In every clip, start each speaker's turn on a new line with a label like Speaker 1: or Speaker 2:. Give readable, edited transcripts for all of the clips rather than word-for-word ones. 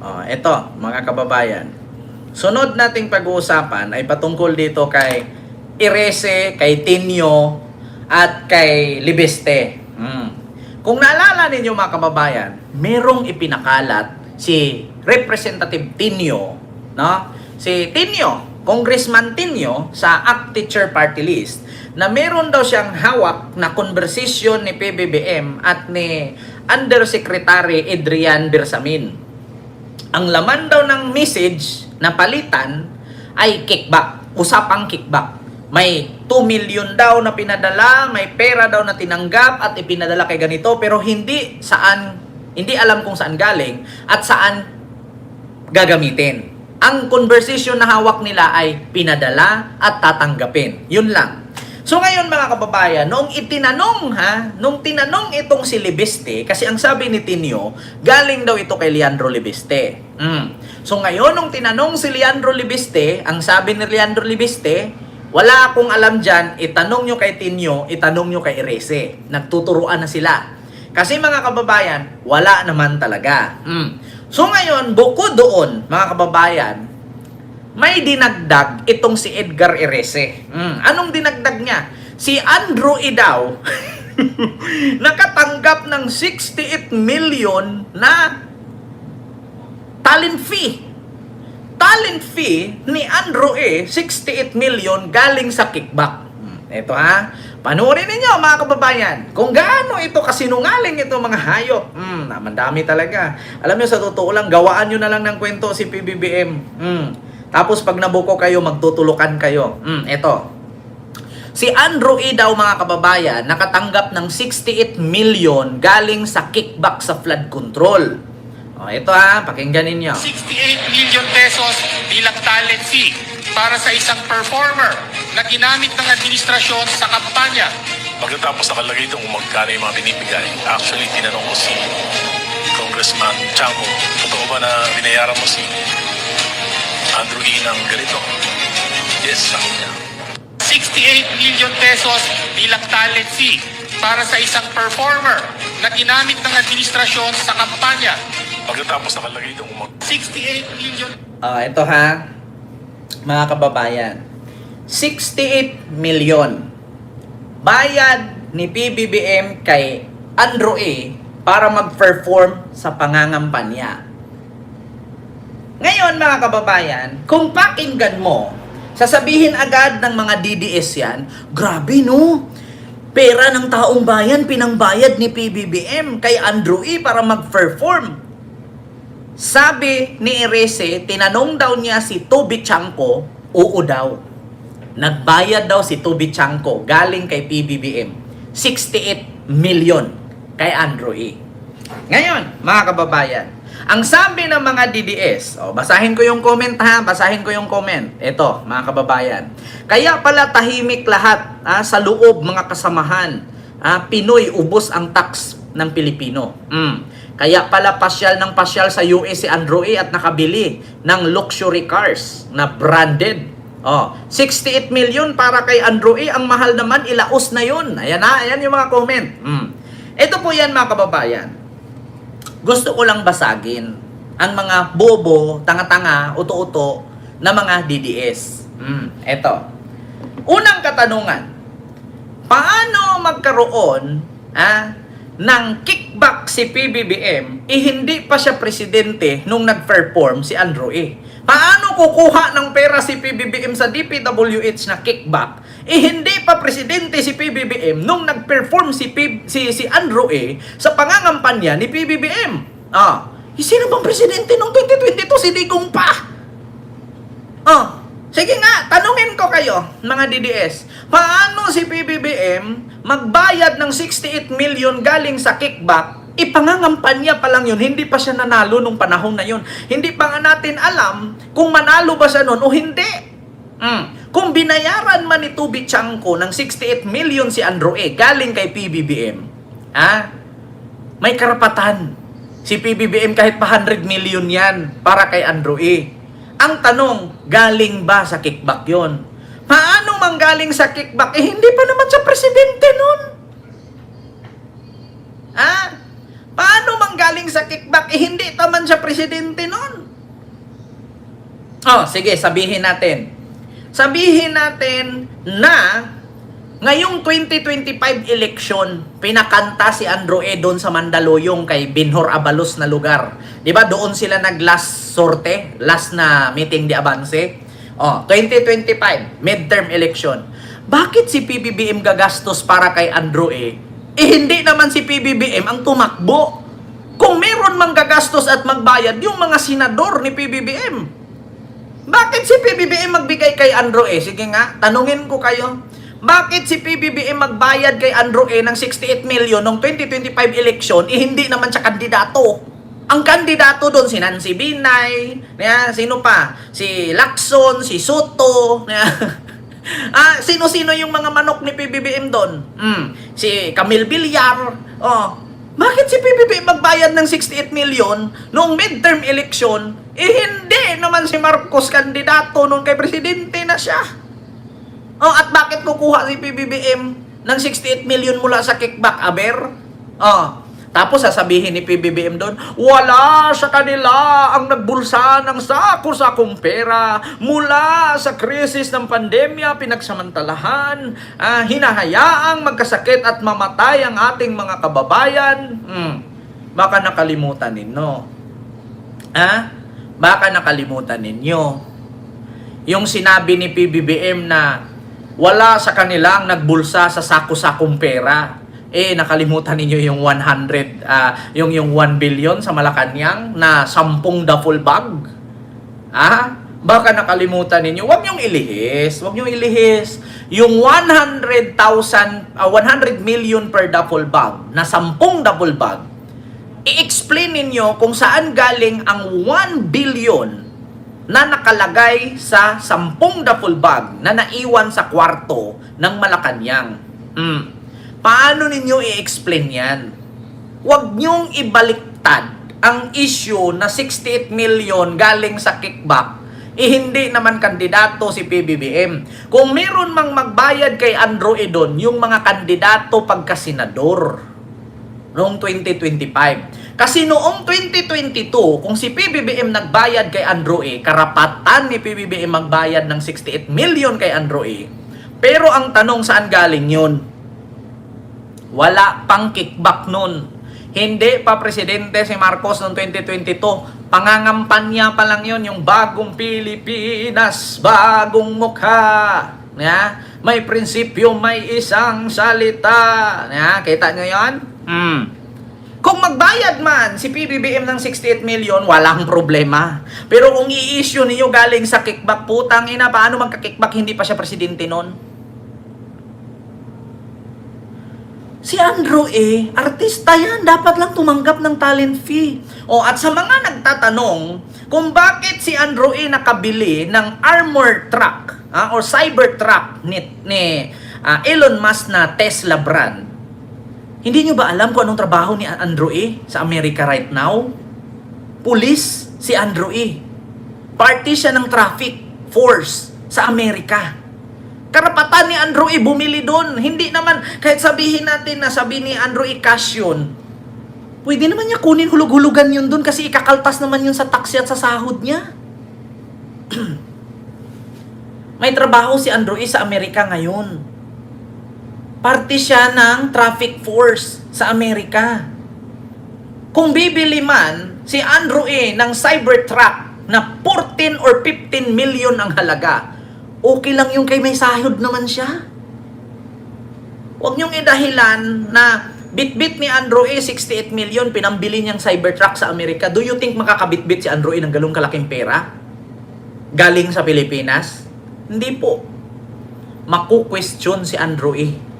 Speaker 1: Ito, mga kababayan. Sunod nating pag-uusapan ay patungkol dito kay Erese, kay Tinio, at kay Libeste. Kung naalala ninyo mga kababayan, merong ipinakalat si Representative Tinio, no? Si Tinio, Congressman Tinio sa ACT Teacher Party List na meron daw siyang hawak na konversasyon ni PBBM at ni Undersecretary Adrian Bersamin. Ang laman daw ng message na palitan ay kickback, usapang kickback. May 2 million daw na pinadala, may pera daw na tinanggap at ipinadala kay ganito, pero hindi alam kung saan galing at saan gagamitin. Ang conversation na hawak nila ay pinadala at tatanggapin. Yun lang. So ngayon mga kababayan, nung tinanong itong si Libeste, kasi ang sabi ni Tinio, galing daw ito kay Leandro Libeste. So ngayon, nung tinanong si Leandro Libeste, ang sabi ni Leandro Libeste, wala akong alam dyan, itanong nyo kay Tinio, itanong nyo kay Erese. Nagtuturuan na sila. Kasi mga kababayan, wala naman talaga. So ngayon, bukod doon, mga kababayan, may dinagdag itong si Edgar Erese. Anong dinagdag niya? Si Andrew E. daw nakatanggap ng 68 million na talent fee. Talent fee ni Andrew E. 68 million galing sa kickback. Ito panoorin ninyo mga kababayan kung gaano ito kasinungaling ito mga hayop. Mandami talaga. Alam nyo, sa totoo lang, gawaan nyo na lang ng kwento si PBBM. Tapos pag nabuko kayo, magtutulukan kayo. Ito. Si Andrew E. daw mga kababayan, nakatanggap ng 68 million galing sa kickback sa flood control. Ito pakinggan ninyo.
Speaker 2: 68 million pesos bilang talent fee para sa isang performer na ginamit ng administrasyon sa kampanya.
Speaker 3: Pagkatapos nakalagay doon kung magkano yung mga binibigay, actually tinanong ko si Congressman Chanco, totoo ba na binayaran mo si Andrew E. ng ganito? Yes, sabi niya.
Speaker 2: 68 million pesos bilang talent fee para sa isang performer na ginamit ng administrasyon sa kampanya.
Speaker 3: Pagkatapos nakalagay doon kung
Speaker 2: 68 million.
Speaker 1: Ito mga kababayan. 68 million. Bayad ni PBBM kay Andrew E. para mag-perform sa pangangampanya. Ngayon mga kababayan, kung pakinggan mo, sasabihin agad ng mga DDS yan, grabe no, pera ng taong bayan pinangbayad ni PBBM kay Andrew E. para mag-perform. Sabi ni Erese, tinanong daw niya si Toby Chanco, oo daw. Nagbayad daw si Toby Chanco galing kay PBBM. 68 million kay Andrew E. Ngayon, mga kababayan, ang sabi ng mga DDS, basahin ko yung comment basahin ko yung comment. Ito, mga kababayan. Kaya pala tahimik lahat sa loob mga kasamahan. Pinoy ubos ang tax ng Pilipino. Kaya pala pasyal sa US si Andrew E. at nakabili ng luxury cars na branded. 68 million para kay Andrew E. Ang mahal naman, ilaos na yun. Ayan yung mga comment. Ito po yan mga kababayan. Gusto ko lang basagin ang mga bobo, tanga-tanga, uto-uto na mga DDS. Ito. Unang katanungan. Paano magkaroon ng kickback si PBBM hindi pa siya presidente nung nag-perform si Andrew E. Paano kukuha ng pera si PBBM sa DPWH na kickback hindi pa presidente si PBBM nung nag-perform si Andrew E. sa pangangampanya ni PBBM? Sino bang presidente nung 2022? Si Digong pa. Sige nga, tanungin ko kayo, mga DDS. Paano si PBBM magbayad ng 68 million galing sa kickback? Ipangangampanya pa lang yun, hindi pa siya nanalo nung panahon na yun. Hindi pa nga natin alam kung manalo ba siya nun o hindi. Kung binayaran man ni Toby Chanco ng 68 million si Andrew E. galing kay PBBM, may karapatan. Si PBBM kahit pa 100 million yan para kay Andrew E. Ang tanong, galing ba sa kickback yon? Paano manggaling sa kickback? Hindi pa naman siya presidente nun. Paano ang galing sa kickback, hindi naman siya presidente nun. Oh, sige, sabihin natin. Sabihin natin na ngayong 2025 election, pinakanta si Andrew E. doon sa Mandaluyong kay Binhor Abalos na lugar. Di ba doon sila nag-last sorte, last na meeting di Avance? Oh, 2025, midterm election. Bakit si PBBM gagastos para kay Andrew E.? Hindi naman si PBBM ang tumakbo. Kung meron mang gagastos at magbayad, yung mga senador ni PBBM. Bakit si PBBM magbigay kay Andrew E? Sige nga, tanungin ko kayo. Bakit si PBBM magbayad kay Andrew E ng 68 million noong 2025 election, hindi naman siya kandidato? Ang kandidato doon si Nancy Binay, sino pa? Si Lacson, si Soto, sino-sino yung mga manok ni PBBM doon? Si Camille Villar. Oh, bakit si PBBM magbayad ng 68 million noong midterm election? Hindi naman si Marcos kandidato noon kay presidente na siya. Oh, at bakit kukuha si PBBM ng 68 million mula sa kickback, aber? Oh, tapos sasabihin ni PBBM doon, wala sa kanila ang nagbulsa ng sako-sakong pera mula sa krisis ng pandemya, pinagsamantalahan, hinahayaang magkasakit at mamatay ang ating mga kababayan. Baka nakalimutan ninyo. Baka nakalimutan ninyo yung sinabi ni PBBM na wala sa kanilang nagbulsa sa sako-sakong pera. Nakalimutan ninyo yung 100, yung 1 billion sa Malacanang na 10 duffel bag. Baka nakalimutan ninyo. Huwag niyong ilihis. Huwag niyong ilihis. Yung 100 million per duffel bag na 10 duffel bag, i-explain ninyo kung saan galing ang 1 billion na nakalagay sa 10 duffel bag na naiwan sa kwarto ng Malacanang. Paano ninyo i-explain yan? Huwag niyong ibaliktad ang issue na 68 million galing sa kickback. Hindi naman kandidato si PBBM. Kung meron mang magbayad kay Andrew E. doon, yung mga kandidato pagkasenador noong 2025. Kasi noong 2022, kung si PBBM nagbayad kay Andrew E., karapatan ni PBBM magbayad ng 68 million kay Andrew E. Pero ang tanong, saan galing yun? Wala pang kickback nun. Hindi pa presidente si Marcos noong 2022. Pangangampanya pa lang yun, yung bagong Pilipinas, bagong mukha. May prinsipyo, may isang salita. Kita nyo yun? Kung magbayad man si PBBM ng 68 million, walang problema. Pero kung i-issue niyo galing sa kickback, putang ina, paano magka-kickback, hindi pa siya presidente nun? Si Andrew E., artista yan, dapat lang tumanggap ng talent fee. At sa mga nagtatanong kung bakit si Andrew E. nakabili ng armored truck or cyber truck ni Elon Musk na Tesla brand, hindi nyo ba alam kung anong trabaho ni Andrew E. sa Amerika right now? Pulis si Andrew E. Party siya ng traffic force sa Amerika. Karapatan ni Andrew E. bumili doon. Hindi naman, kahit sabihin natin na sabi ni Andrew E. cash yun, pwede naman niya kunin hulug-hulugan yun doon kasi ikakaltas naman yun sa taxi at sa sahod niya. May trabaho si Andrew E. sa Amerika ngayon. Party siya ng traffic force sa Amerika. Kung bibili man si Andrew E. ng Cybertruck na 14 or 15 million ang halaga, okay lang yung kay may sahod naman siya. Huwag niyong idahilan na bit-bit ni Andrew E. 68 million, pinambili niyang Cybertruck sa Amerika. Do you think makakabit-bit si Andrew E. ng galong kalaking pera? Galing sa Pilipinas? Hindi po. Maku-question si Andrew E.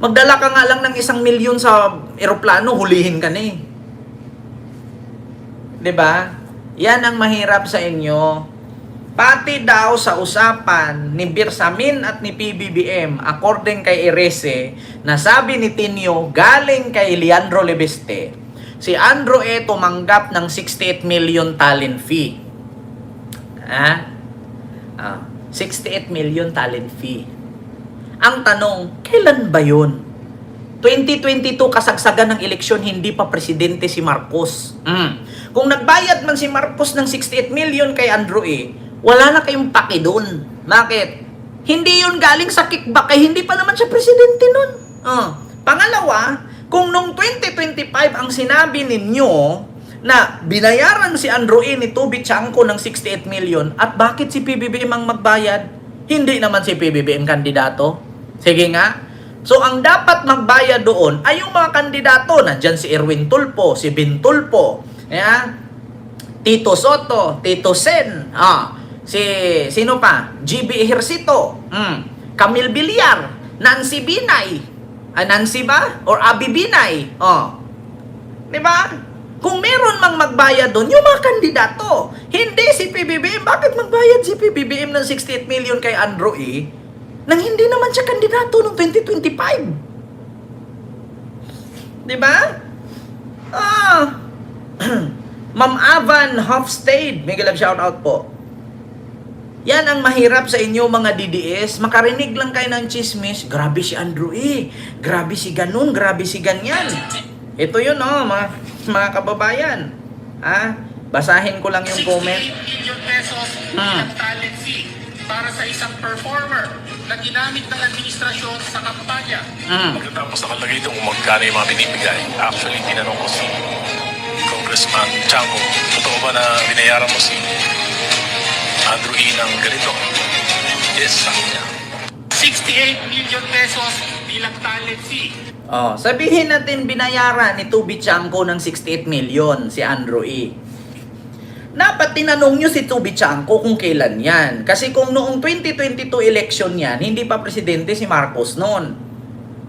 Speaker 1: Magdala ka nga lang ng 1 milyon sa eroplano, hulihin ka na eh. 'Di ba? Yan ang mahirap sa inyo. Pati daw sa usapan ni Birsamin at ni PBBM, according kay Erese, nasabi ni Tinio galing kay Leandro Lebeste, si Andrew E. tumanggap ng 68 million talent fee. 68 million talent fee. Ang tanong, kailan ba yun? 2022 kasagsagan ng eleksyon, hindi pa presidente si Marcos. Kung nagbayad man si Marcos ng 68 million kay Andrew E., wala na kayong paki doon. Bakit? Hindi yun galing sa kickback, eh hindi pa naman siya presidente nun. Pangalawa, kung nung 2025 ang sinabi ninyo na binayaran si Andrew E. ni Toby Chanco ng 68 million, at bakit si PBBM ang magbayad? Hindi naman si PBBM kandidato. Sige nga. So, ang dapat magbayad doon ay yung mga kandidato. Nandyan si Erwin Tulfo, si Bin Tulfo, Tito Soto, Tito Sen, sino pa? GB Ejercito, Camille Villar, Nancy Binay, Nancy ba? Or Abby Binay, diba? Kung meron mang magbayad doon, yung mga kandidato. Hindi si PBBM. Bakit magbayad si PBBM ng 68 million kay Andrew E. nang hindi naman siya kandidato noong 2025? Diba? Ma'am Avan Hofstade, mega love shoutout po. Yan ang mahirap sa inyo mga DDS. Makarinig lang kayo ng chismis. Grabe si Andrew E. Grabe si ganun, grabe si ganyan. Ito yun mga kababayan. Basahin ko lang yung comment.
Speaker 2: 68 million pesos bilang talent fee para sa isang performer na ginamit ng administrasyon sa kampanya.
Speaker 3: Pagkatapos nakalagay doon kung magkano yung mga binibigay, actually tinanong ko si Congressman Chanco, totoo ba na binayaran mo si Andrew E. ng ganito? Yes, sabi niya.
Speaker 2: 68 million pesos bilang talent fee.
Speaker 1: Sabihin natin binayaran ni Toby Chanco ng 68 million si Andrew E. Dapat tinanong nyo si Toby Chanco kung kailan yan. Kasi kung noong 2022 election yan, hindi pa presidente si Marcos noon.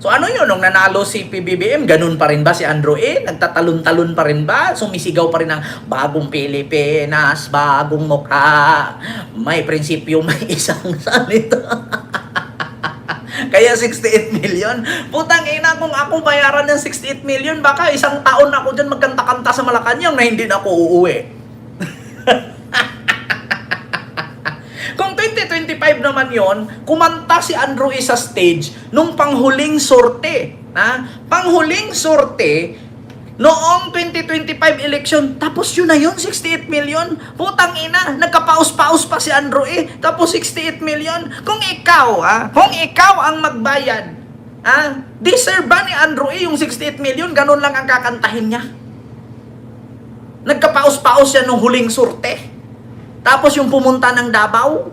Speaker 1: So ano yun, nung nanalo si PBBM, ganun pa rin ba si Andrew E? Nagtatalon-talon pa rin ba? Sumisigaw pa rin ng bagong Pilipinas, bagong mukha, may prinsipyo, may isang salita. Kaya 68 million. Putang ina, kung ako bayaran ng 68 million, baka isang taon ako dyan magkanta-kanta sa Malacanang na hindi na ako uuwi. Kung 2025 naman yon, kumanta si Andrew E. sa stage nung panghuling sorte. Panghuling sorte, noong 2025 election, tapos yun na yun, 68 million. Putang ina, nagkapaus-paus pa si Andrew E. Tapos 68 million. Kung ikaw ang magbayad, deserve ba ni Andrew E. yung 68 million? Ganun lang ang kakantahin niya. Nagkapaus-paus siya nung huling sorte. Tapos yung pumunta ng Davao,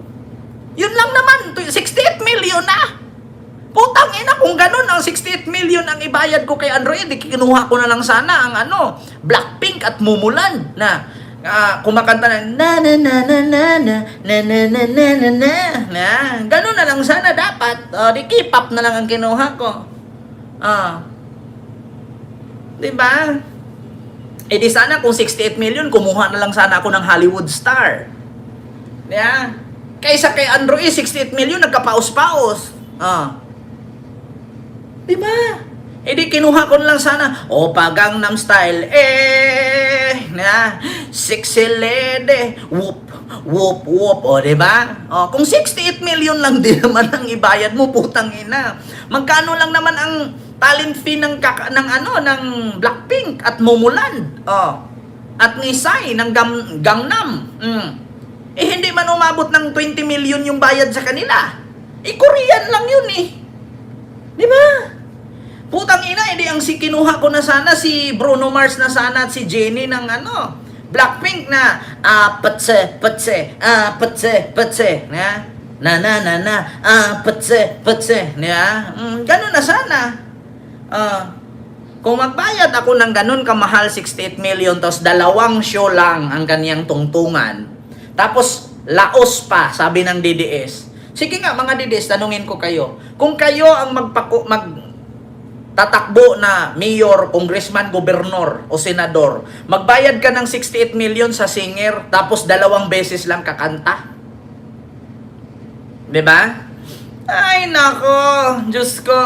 Speaker 1: yun lang naman, 68 million na. Putang ina, kung ganun ang 68 million ang ibayad ko kay Andrew E, di kinuha ko na lang sana ang Blackpink at Mumulan na kumakanta na na na na na na na na na na na na na. Ganun na lang sana dapat. Di K-pop na lang ang kinuha ko. Diba? Di sana kung 68 million, kumuha na lang sana ako ng Hollywood star. Kaysa kay Andrew E, 68 million, nagkapaus-paus. Diba? Di kinuha ko na lang sana, Gangnam Style, sexy lady, whoop, whoop, whoop, diba? Kung 68 million lang din naman ang ibayad mo, putang ina. Magkano lang naman ang talent fee ng Blackpink at Mumulan, at ni Psy ng Gangnam. Hindi man umabot ng 20 million yung bayad sa kanila. Korean lang yun di ba? Putang ina, ang kinuha ko na sana si Bruno Mars na sana at si Jennie ng Blackpink na patse ganun na sana. Kung magbayad ako ng ganun kamahal 68 million, tapos 2 show lang ang kanyang tungtungan, tapos laos pa, sabi ng DDS. Sige nga mga DDS, tanungin ko kayo, kung kayo ang tatakbo na mayor, congressman, gobernador o senador, magbayad ka ng 68 million sa singer, tapos 2 beses lang kakanta, diba? Ay nako, Diyos ko.